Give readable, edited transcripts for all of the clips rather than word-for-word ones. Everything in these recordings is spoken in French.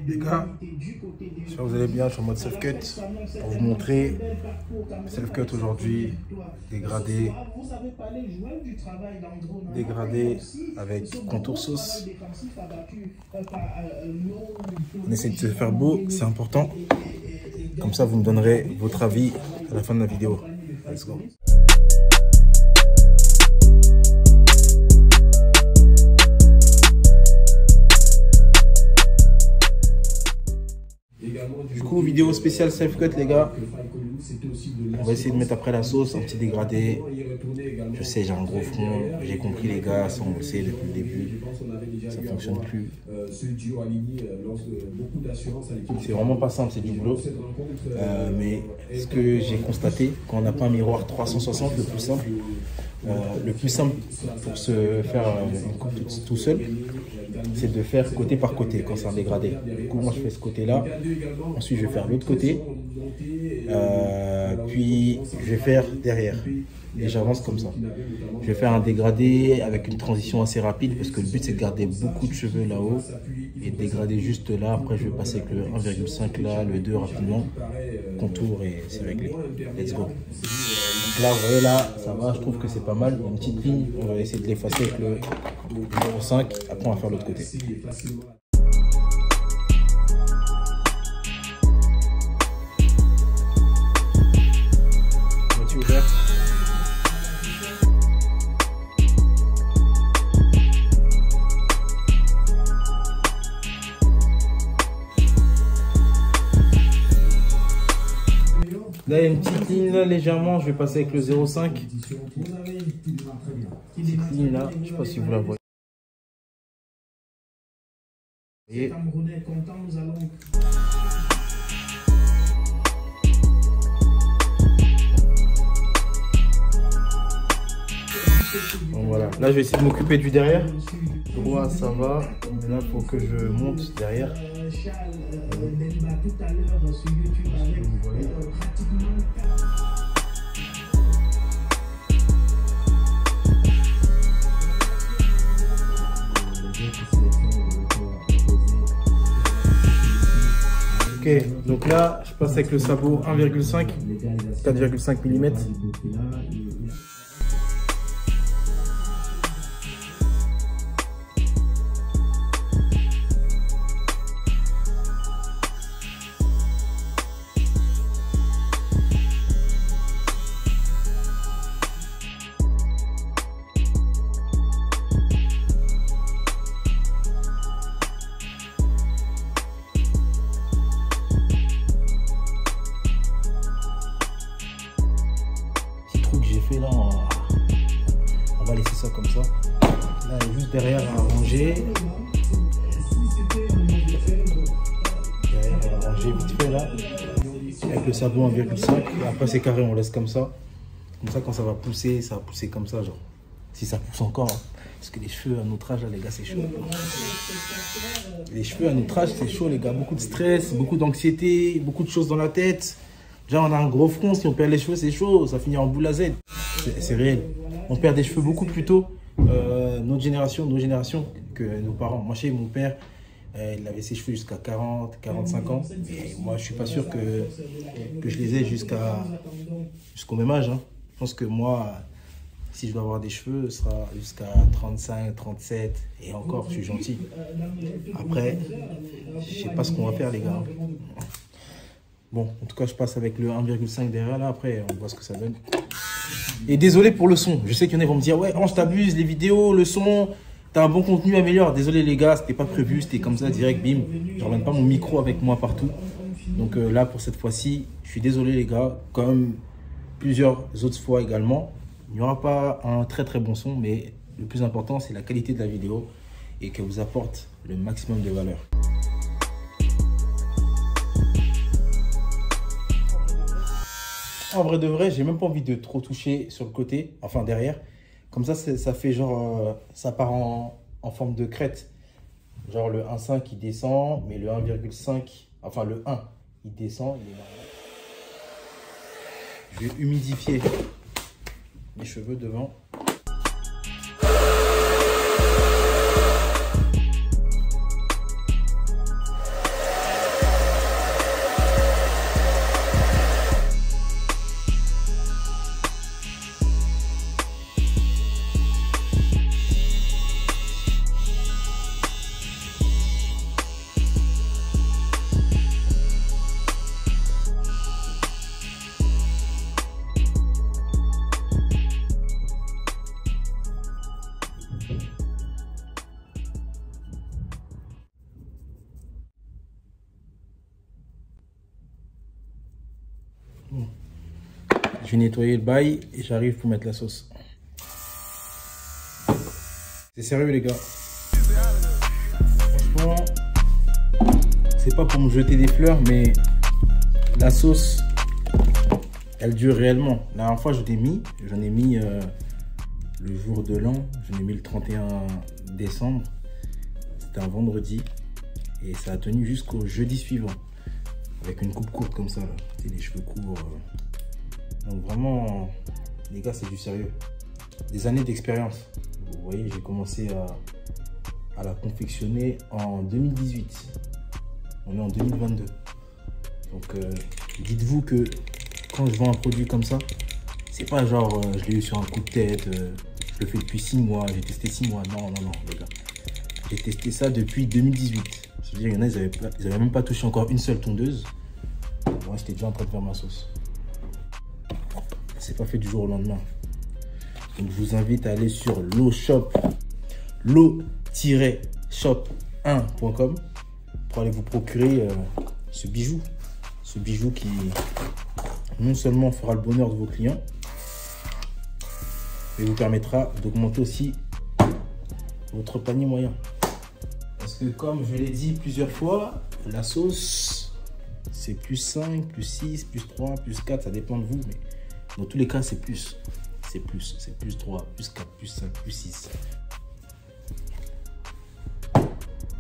Les gars, j'espère que vous allez bien, je suis en mode self-cut pour vous montrer self-cut aujourd'hui, dégradé avec contour sauce. On essaie de se faire beau, c'est important. Comme ça, vous me donnerez votre avis à la fin de la vidéo. Let's go. Du coup, vidéo spéciale self-cut, les gars. On va essayer de mettre après la sauce, un petit dégradé. Je sais, j'ai un gros front. J'ai compris, les gars, ça on le sait depuis le début. Ça ne fonctionne plus. C'est vraiment pas simple, c'est du boulot. Mais ce que j'ai constaté, quand on n'a pas un miroir 360, le plus simple pour se faire une coupe tout seul, c'est de faire côté par côté quand c'est un dégradé. Du coup, moi je fais ce côté-là. Ensuite, je vais faire l'autre côté. Puis, je vais faire derrière. Et j'avance comme ça. Je vais faire un dégradé avec une transition assez rapide parce que le but c'est de garder beaucoup de cheveux là-haut et de dégrader juste là. Après, je vais passer avec le 1,5 là, le 2 rapidement. Contour et c'est réglé. Let's go. Donc là, vous voyez là, ça va. Je trouve que c'est pas mal. Il y a une petite ligne. On va essayer de l'effacer avec le 0,5. Après, on va faire l'autre côté. Là, il y a une petite ligne là, légèrement. Je vais passer avec le 0,5. Cette ligne là, je ne sais pas si vous la voyez. Bon, voilà. Là, je vais essayer de m'occuper du derrière. Droit, ça va. Mais là, il faut que je monte derrière. Ok, donc là, je passe avec le sabot 1,5, 4,5 mm. Là, on va laisser ça comme ça. Là, il y a juste derrière à ranger. Derrière à ranger vite fait là. Avec le sabot 1,5. Et après, c'est carré, on laisse comme ça. Comme ça, quand ça va pousser comme ça, genre. Si ça pousse encore. Hein. Parce que les cheveux à notre âge, là, les gars, c'est chaud. Les cheveux à notre âge, c'est chaud, les gars. Beaucoup de stress, beaucoup d'anxiété, beaucoup de choses dans la tête. Déjà, on a un gros front, si on perd les cheveux, c'est chaud, ça finit en boule à Z. C'est réel. On perd des cheveux beaucoup plus tôt, nos générations que nos parents. Moi, chez mon père, il avait ses cheveux jusqu'à 40, 45 ans. Et moi, je ne suis pas sûr que je les ai jusqu'au même âge. Hein. Je pense que moi, si je dois avoir des cheveux, ce sera jusqu'à 35, 37. Et encore, je suis gentil. Après, je ne sais pas ce qu'on va faire, les gars. Bon, en tout cas, je passe avec le 1,5 derrière là. Après, on voit ce que ça donne. Et désolé pour le son. Je sais qu'il y en a qui vont me dire, ouais, Ange, t'abuses, les vidéos, le son, t'as un bon contenu, améliore. Désolé les gars, c'était pas prévu, c'était comme ça, direct, bim. Je ramène pas mon micro avec moi partout. Donc là, pour cette fois-ci, je suis désolé les gars. Comme plusieurs autres fois également, il n'y aura pas un très très bon son, mais le plus important, c'est la qualité de la vidéo et qu'elle vous apporte le maximum de valeur. En vrai de vrai, j'ai même pas envie de trop toucher sur le côté, enfin derrière. Comme ça, ça fait genre, ça part en forme de crête. Genre le 1,5 il descend, mais le 1,5, enfin le 1 il descend. Je vais humidifier mes cheveux devant. Bon. Je vais nettoyer le bail et j'arrive pour mettre la sauce. C'est sérieux les gars. Franchement, c'est pas pour me jeter des fleurs, mais la sauce, elle dure réellement. La dernière fois, j'en ai mis le jour de l'an. J'en ai mis le 31 décembre. C'était un vendredi. Et ça a tenu jusqu'au jeudi suivant. Avec une coupe courte comme ça, là. Tu sais, les cheveux courts. Donc vraiment, les gars, c'est du sérieux. Des années d'expérience. Vous voyez, j'ai commencé à la confectionner en 2018. On est en 2022. Donc, dites-vous que quand je vends un produit comme ça, c'est pas genre je l'ai eu sur un coup de tête, je le fais depuis 6 mois, j'ai testé 6 mois. Non, non, non, les gars. J'ai testé ça depuis 2018. C'est-à-dire qu'il y en a, ils avaient même pas touché encore une seule tondeuse. Moi, j'étais déjà en train de faire ma sauce. C'est pas fait du jour au lendemain. Donc, je vous invite à aller sur lo-shop1.com pour aller vous procurer ce bijou. Ce bijou qui non seulement fera le bonheur de vos clients, mais vous permettra d'augmenter aussi votre panier moyen. Parce que comme je l'ai dit plusieurs fois, la sauce, c'est plus 5, plus 6, plus 3, plus 4, ça dépend de vous. Mais dans tous les cas, c'est plus. C'est plus 3, plus 4, plus 5, plus 6.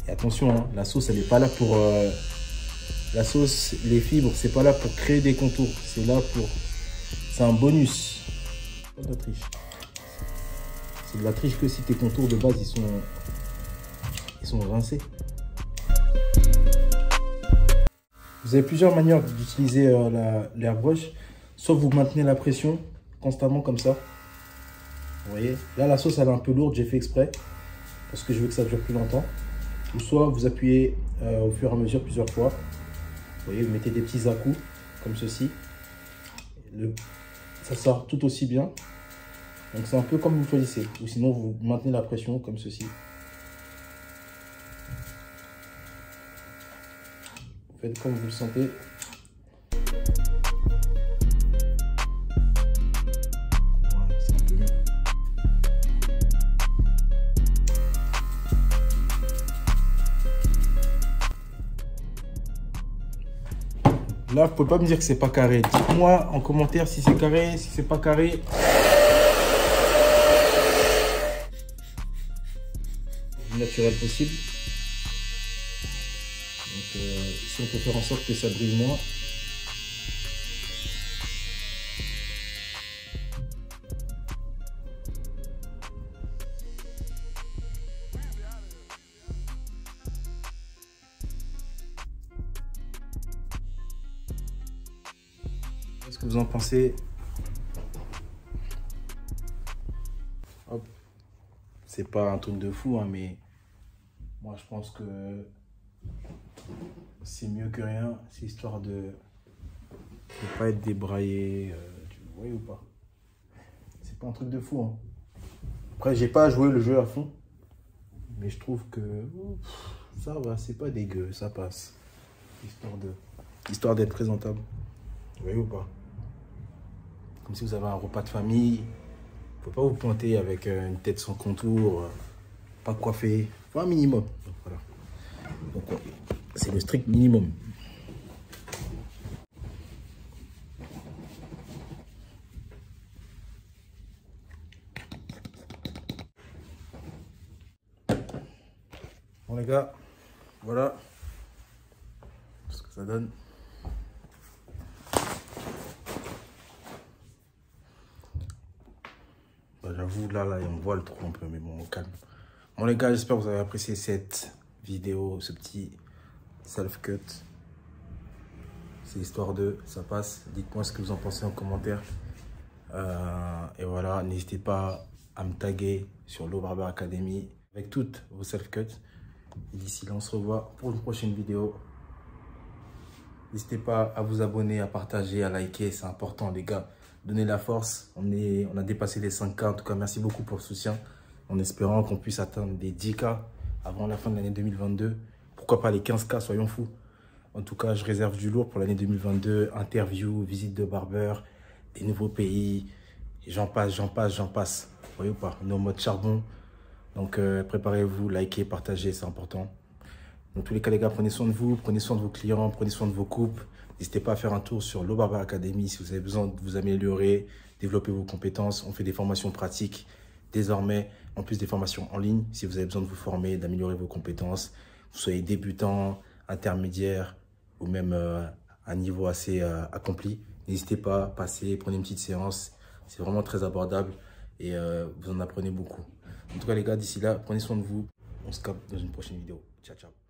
Et attention, hein, la sauce, elle n'est pas là pour... la sauce, les fibres, c'est pas là pour créer des contours. C'est là pour... C'est un bonus. Pas de la triche. C'est de la triche que si tes contours de base, ils sont rincés. Vous avez plusieurs manières d'utiliser l'airbrush. Soit vous maintenez la pression constamment comme ça. Vous voyez, là la sauce elle est un peu lourde, j'ai fait exprès parce que je veux que ça dure plus longtemps. Ou soit vous appuyez au fur et à mesure plusieurs fois. Vous voyez, vous mettez des petits à-coups comme ceci. Ça sort tout aussi bien. Donc c'est un peu comme vous choisissez. Ou sinon vous maintenez la pression comme ceci. Vous faites comme vous le sentez. Là, vous pouvez pas me dire que c'est pas carré. Dites-moi en commentaire si c'est carré, si c'est pas carré. Le plus naturel possible. Donc, ici, on peut faire en sorte que ça brille moins. Qu'est-ce que vous en pensez? Hop. C'est pas un truc de fou, hein, mais moi je pense que c'est mieux que rien. C'est histoire de ne pas être débraillé. Vous voyez ou pas? C'est pas un truc de fou. Hein. Après, j'ai pas joué le jeu à fond, mais je trouve que ça va, c'est pas dégueu, ça passe. Histoire d'être présentable. Vous voyez ou pas? Comme si vous avez un repas de famille. Il ne faut pas vous pointer avec une tête sans contour, pas coiffé. Il faut un minimum. Donc, voilà. Donc, c'est le strict minimum. Bon les gars, voilà ce que ça donne. J'avoue, là, on voit le trou un peu, mais bon, on calme. Bon, les gars, j'espère que vous avez apprécié cette vidéo, ce petit self-cut. C'est histoire de ça passe. Dites-moi ce que vous en pensez en commentaire. Et voilà, n'hésitez pas à me taguer sur Lo Barber Academy avec toutes vos self-cuts. D'ici là, on se revoit pour une prochaine vidéo. N'hésitez pas à vous abonner, à partager, à liker. C'est important, les gars. Donnez la force. On a dépassé les 5K. En tout cas, merci beaucoup pour le soutien. En espérant qu'on puisse atteindre les 10K avant la fin de l'année 2022. Pourquoi pas les 15K, soyons fous. En tout cas, je réserve du lourd pour l'année 2022. Interview, visite de barbeur, des nouveaux pays. J'en passe, j'en passe, j'en passe. Vous voyez ou pas? On est en mode charbon. Donc, préparez-vous, likez, partagez, c'est important. Dans tous les cas, les gars, prenez soin de vous, prenez soin de vos clients, prenez soin de vos couples. N'hésitez pas à faire un tour sur Lo Barber Academy si vous avez besoin de vous améliorer, développer vos compétences. On fait des formations pratiques désormais, en plus des formations en ligne. Si vous avez besoin de vous former, d'améliorer vos compétences, que vous soyez débutant, intermédiaire ou même à un niveau assez accompli, n'hésitez pas, passez, prenez une petite séance. C'est vraiment très abordable et vous en apprenez beaucoup. En tout cas, les gars, d'ici là, prenez soin de vous. On se capte dans une prochaine vidéo. Ciao, ciao.